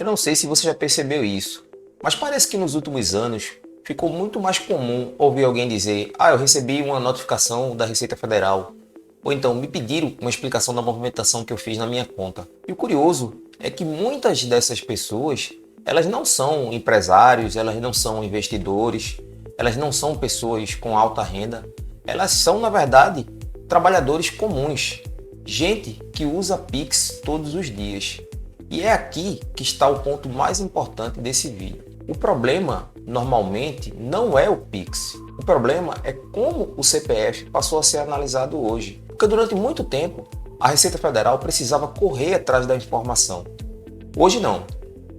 Eu não sei se você já percebeu isso, mas parece que nos últimos anos ficou muito mais comum ouvir alguém dizer: "Ah, eu recebi uma notificação da Receita Federal", ou então me pediram uma explicação da movimentação que eu fiz na minha conta. E o curioso é que muitas dessas pessoas, elas não são empresários, elas não são investidores, elas não são pessoas com alta renda, elas são, na verdade, trabalhadores comuns, gente que usa Pix todos os dias. E é aqui que está o ponto mais importante desse vídeo. O problema, normalmente, não é o Pix. O problema é como o CPF passou a ser analisado hoje. Porque durante muito tempo, a Receita Federal precisava correr atrás da informação. Hoje não.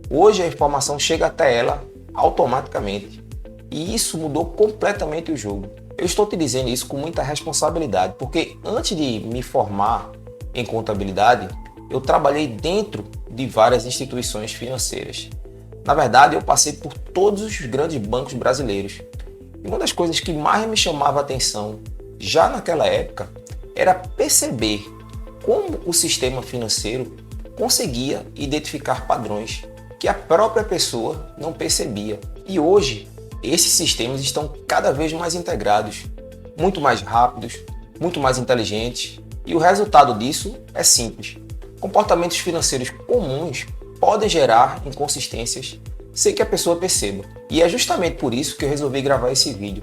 Hoje a informação chega até ela automaticamente. E isso mudou completamente o jogo. Eu estou te dizendo isso com muita responsabilidade, porque antes de me formar em contabilidade, eu trabalhei dentro de várias instituições financeiras. Na verdade, eu passei por todos os grandes bancos brasileiros. E uma das coisas que mais me chamava a atenção, já naquela época, era perceber como o sistema financeiro conseguia identificar padrões que a própria pessoa não percebia. E hoje, esses sistemas estão cada vez mais integrados, muito mais rápidos, muito mais inteligentes, e o resultado disso é simples. Comportamentos financeiros comuns podem gerar inconsistências sem que a pessoa perceba. E é justamente por isso que eu resolvi gravar esse vídeo.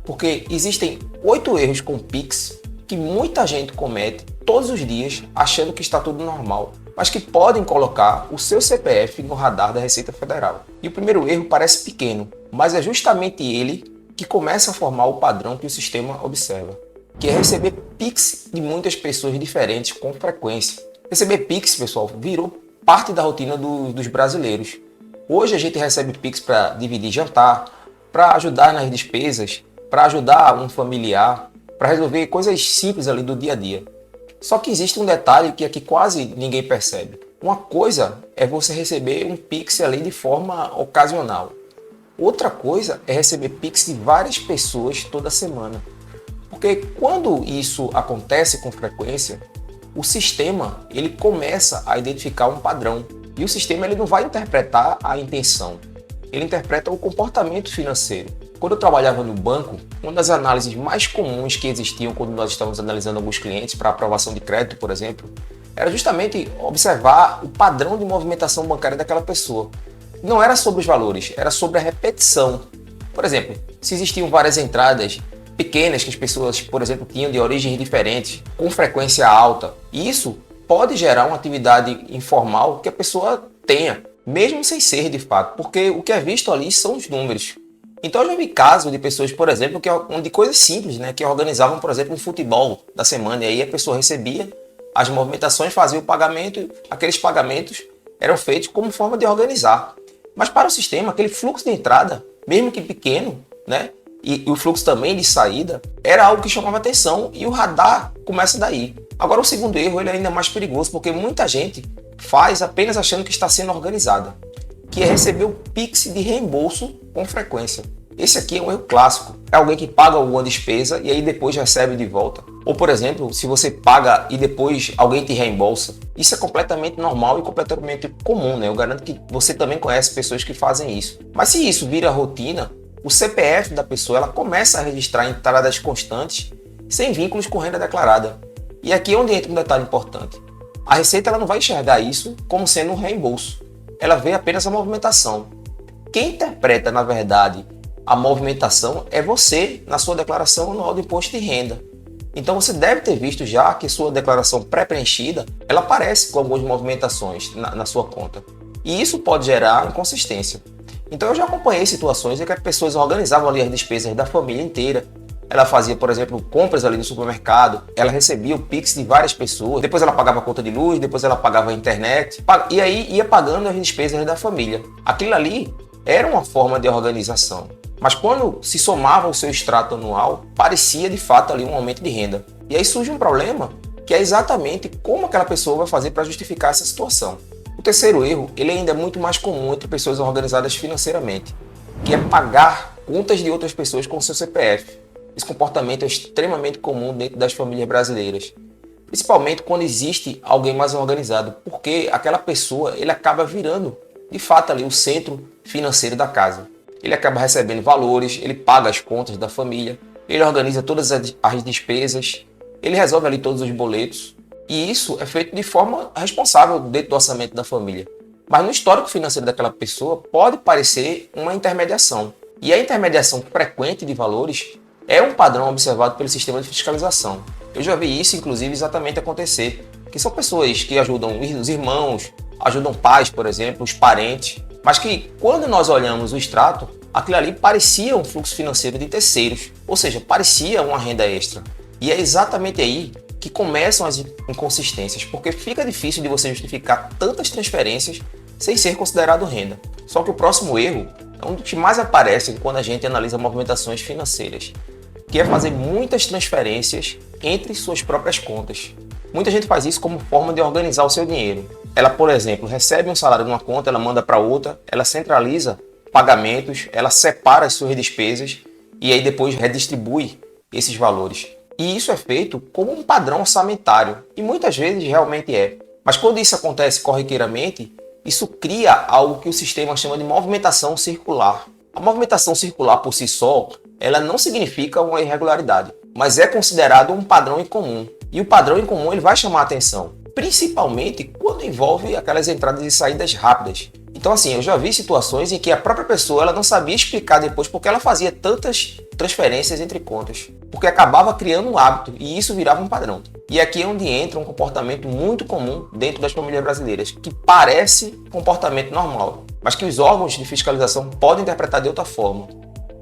Porque existem 8 erros com Pix que muita gente comete todos os dias achando que está tudo normal, mas que podem colocar o seu CPF no radar da Receita Federal. E o primeiro erro parece pequeno, mas é justamente ele que começa a formar o padrão que o sistema observa, que é receber Pix de muitas pessoas diferentes com frequência. Receber Pix, pessoal, virou parte da rotina dos brasileiros. Hoje a gente recebe Pix para dividir jantar, para ajudar nas despesas, para ajudar um familiar, para resolver coisas simples ali do dia a dia. Só que existe um detalhe que aqui quase ninguém percebe. Uma coisa é você receber um Pix ali de forma ocasional. Outra coisa é receber Pix de várias pessoas toda semana. Porque quando isso acontece com frequência, o sistema ele começa a identificar um padrão. E o sistema ele não vai interpretar a intenção, ele interpreta o comportamento financeiro. Quando eu trabalhava no banco, uma das análises mais comuns que existiam quando nós estávamos analisando alguns clientes para aprovação de crédito, por exemplo, era justamente observar o padrão de movimentação bancária daquela pessoa. Não era sobre os valores, era sobre a repetição. Por exemplo, se existiam várias entradas pequenas que as pessoas, por exemplo, tinham de origens diferentes, com frequência alta. E isso pode gerar uma atividade informal que a pessoa tenha, mesmo sem ser de fato, porque o que é visto ali são os números. Então eu já vi casos de pessoas, por exemplo, de coisas simples, né, que organizavam, por exemplo, um futebol da semana, e aí a pessoa recebia as movimentações, fazia o pagamento, aqueles pagamentos eram feitos como forma de organizar. Mas para o sistema, aquele fluxo de entrada, mesmo que pequeno, né, e o fluxo também de saída, era algo que chamava atenção e o radar começa daí. Agora o segundo erro ele é ainda mais perigoso, porque muita gente faz apenas achando que está sendo organizada, que é receber o Pix de reembolso com frequência. Esse aqui é um erro clássico. É alguém que paga alguma despesa e aí depois recebe de volta. Ou, por exemplo, se você paga e depois alguém te reembolsa. Isso é completamente normal e completamente comum, né? Eu garanto que você também conhece pessoas que fazem isso. Mas se isso vira rotina, o CPF da pessoa ela começa a registrar entradas constantes sem vínculos com renda declarada. E aqui é onde entra um detalhe importante. A Receita ela não vai enxergar isso como sendo um reembolso. Ela vê apenas a movimentação. Quem interpreta, na verdade, a movimentação é você na sua declaração anual do imposto de renda. Então você deve ter visto já que sua declaração pré-preenchida ela aparece com algumas movimentações na sua conta. E isso pode gerar inconsistência. Então eu já acompanhei situações em que as pessoas organizavam ali as despesas da família inteira. Ela fazia, por exemplo, compras ali no supermercado, ela recebia o Pix de várias pessoas, depois ela pagava a conta de luz, depois ela pagava a internet, e aí ia pagando as despesas da família. Aquilo ali era uma forma de organização. Mas quando se somava o seu extrato anual, parecia de fato ali um aumento de renda. E aí surge um problema, que é exatamente como aquela pessoa vai fazer para justificar essa situação. O terceiro erro, ele ainda é muito mais comum entre pessoas organizadas financeiramente, que é pagar contas de outras pessoas com o seu CPF. Esse comportamento é extremamente comum dentro das famílias brasileiras, principalmente quando existe alguém mais organizado, porque aquela pessoa ele acaba virando de fato, ali o centro financeiro da casa. Ele acaba recebendo valores, ele paga as contas da família, ele organiza todas as despesas, ele resolve ali todos os boletos. E isso é feito de forma responsável dentro do orçamento da família. Mas no histórico financeiro daquela pessoa pode parecer uma intermediação. E a intermediação frequente de valores é um padrão observado pelo sistema de fiscalização. Eu já vi isso, inclusive, exatamente acontecer. Que são pessoas que ajudam os irmãos, ajudam pais, por exemplo, os parentes, mas que quando nós olhamos o extrato, aquilo ali parecia um fluxo financeiro de terceiros, ou seja, parecia uma renda extra. E é exatamente aí que começam as inconsistências, porque fica difícil de você justificar tantas transferências sem ser considerado renda. Só que o próximo erro é um dos que mais aparecem quando a gente analisa movimentações financeiras, que é fazer muitas transferências entre suas próprias contas. Muita gente faz isso como forma de organizar o seu dinheiro. Ela, por exemplo, recebe um salário de uma conta, ela manda para outra, ela centraliza pagamentos, ela separa as suas despesas e aí depois redistribui esses valores. E isso é feito como um padrão orçamentário, e muitas vezes realmente é. Mas quando isso acontece corriqueiramente, isso cria algo que o sistema chama de movimentação circular. A movimentação circular por si só, ela não significa uma irregularidade, mas é considerado um padrão incomum. E o padrão incomum ele vai chamar a atenção, principalmente quando envolve aquelas entradas e saídas rápidas. Então assim, eu já vi situações em que a própria pessoa ela não sabia explicar depois porque ela fazia tantas transferências entre contas, porque acabava criando um hábito e isso virava um padrão. E aqui é onde entra um comportamento muito comum dentro das famílias brasileiras, que parece comportamento normal, mas que os órgãos de fiscalização podem interpretar de outra forma,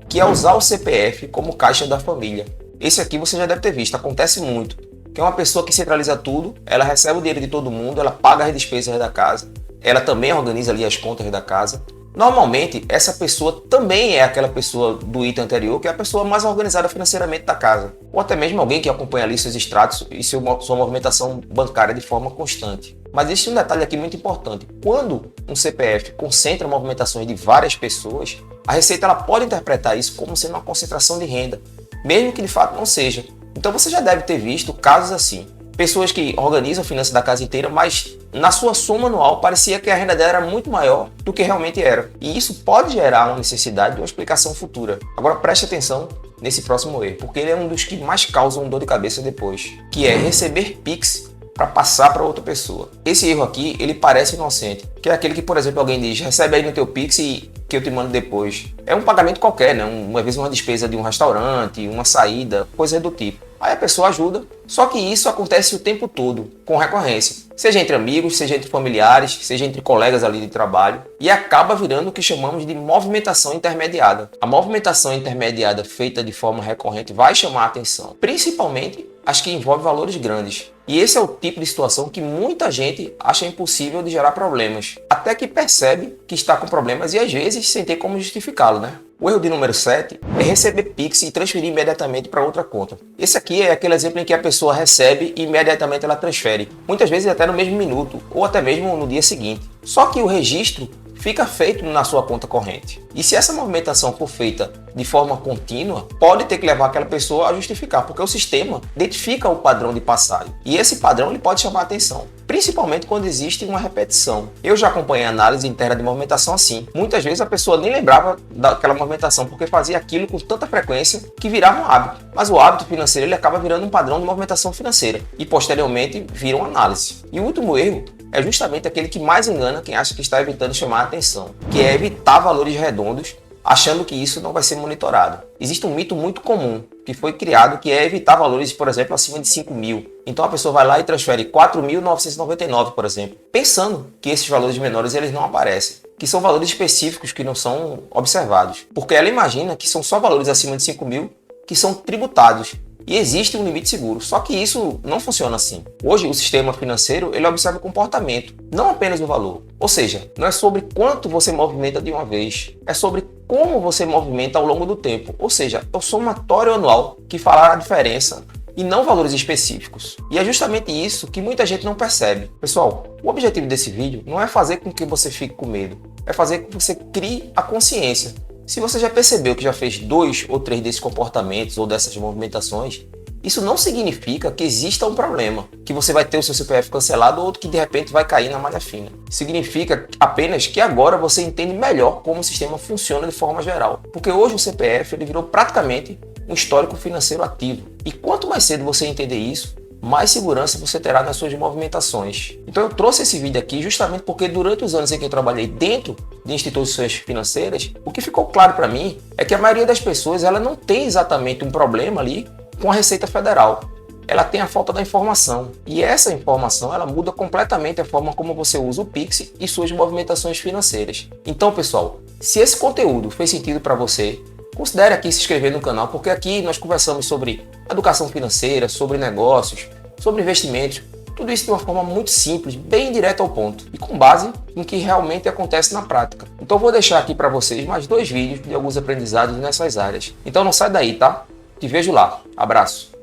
que é usar o CPF como caixa da família. Esse aqui você já deve ter visto, acontece muito, que é uma pessoa que centraliza tudo, ela recebe o dinheiro de todo mundo, ela paga as despesas da casa, ela também organiza ali as contas da casa. Normalmente, essa pessoa também é aquela pessoa do item anterior, que é a pessoa mais organizada financeiramente da casa. Ou até mesmo alguém que acompanha ali seus extratos e sua movimentação bancária de forma constante. Mas existe um detalhe aqui muito importante. Quando um CPF concentra movimentações de várias pessoas, a Receita ela pode interpretar isso como sendo uma concentração de renda, mesmo que de fato não seja. Então você já deve ter visto casos assim. Pessoas que organizam a finança da casa inteira, mas na sua soma anual parecia que a renda dela era muito maior do que realmente era. E isso pode gerar uma necessidade de uma explicação futura. Agora preste atenção nesse próximo erro, porque ele é um dos que mais causam dor de cabeça depois, que é receber Pix para passar para outra pessoa. Esse erro aqui, ele parece inocente, que é aquele que, por exemplo, alguém diz, recebe aí no teu Pix e que eu te mando depois. É um pagamento qualquer, né? Uma vez uma despesa de um restaurante, uma saída, coisa do tipo. Aí a pessoa ajuda, só que isso acontece o tempo todo, com recorrência. Seja entre amigos, seja entre familiares, seja entre colegas ali de trabalho, e acaba virando o que chamamos de movimentação intermediada. A movimentação intermediada feita de forma recorrente vai chamar a atenção, principalmente as que envolvem valores grandes. E esse é o tipo de situação que muita gente acha impossível de gerar problemas, até que percebe que está com problemas e às vezes sem ter como justificá-lo, né? O erro de número 7 é receber Pix e transferir imediatamente para outra conta. Esse aqui é aquele exemplo em que a pessoa recebe e imediatamente ela transfere, muitas vezes até no mesmo minuto ou até mesmo no dia seguinte. Só que o registro fica feito na sua conta corrente. E se essa movimentação for feita de forma contínua, pode ter que levar aquela pessoa a justificar, porque o sistema identifica o padrão de passagem. E esse padrão ele pode chamar a atenção, principalmente quando existe uma repetição. Eu já acompanhei análise interna de movimentação assim. Muitas vezes a pessoa nem lembrava daquela movimentação, porque fazia aquilo com tanta frequência que virava um hábito. Mas o hábito financeiro ele acaba virando um padrão de movimentação financeira e posteriormente vira uma análise. E o último erro é justamente aquele que mais engana quem acha que está evitando chamar a atenção, que é evitar valores redondos, achando que isso não vai ser monitorado. Existe um mito muito comum que foi criado, que é evitar valores, por exemplo, acima de 5 mil. Então a pessoa vai lá e transfere 4.999, por exemplo, pensando que esses valores menores eles não aparecem, que são valores específicos que não são observados, porque ela imagina que são só valores acima de 5 mil que são tributados. E existe um limite seguro, só que isso não funciona assim. Hoje o sistema financeiro ele observa o comportamento, não apenas o valor. Ou seja, não é sobre quanto você movimenta de uma vez, é sobre como você movimenta ao longo do tempo. Ou seja, é o somatório anual que fará a diferença e não valores específicos. E é justamente isso que muita gente não percebe. Pessoal, o objetivo desse vídeo não é fazer com que você fique com medo, é fazer com que você crie a consciência. Se você já percebeu que já fez 2 ou 3 desses comportamentos ou dessas movimentações, Isso não significa que exista um problema, que você vai ter o seu CPF cancelado ou outro que de repente vai cair na malha fina. Significa apenas que agora você entende melhor como o sistema funciona de forma geral. Porque hoje o CPF ele virou praticamente um histórico financeiro ativo. E quanto mais cedo você entender isso, mais segurança você terá nas suas movimentações. Então eu trouxe esse vídeo aqui justamente porque durante os anos em que eu trabalhei dentro de instituições financeiras, o que ficou claro para mim é que a maioria das pessoas ela não tem exatamente um problema ali com a Receita Federal. Ela tem a falta da informação. E essa informação ela muda completamente a forma como você usa o Pix e suas movimentações financeiras. Então, pessoal, se esse conteúdo fez sentido para você, considere aqui se inscrever no canal, porque aqui nós conversamos sobre educação financeira, sobre negócios, sobre investimentos, tudo isso de uma forma muito simples, bem direta ao ponto e com base em que realmente acontece na prática. Então eu vou deixar aqui para vocês mais 2 vídeos de alguns aprendizados nessas áreas. Então não sai daí, tá? Te vejo lá. Abraço!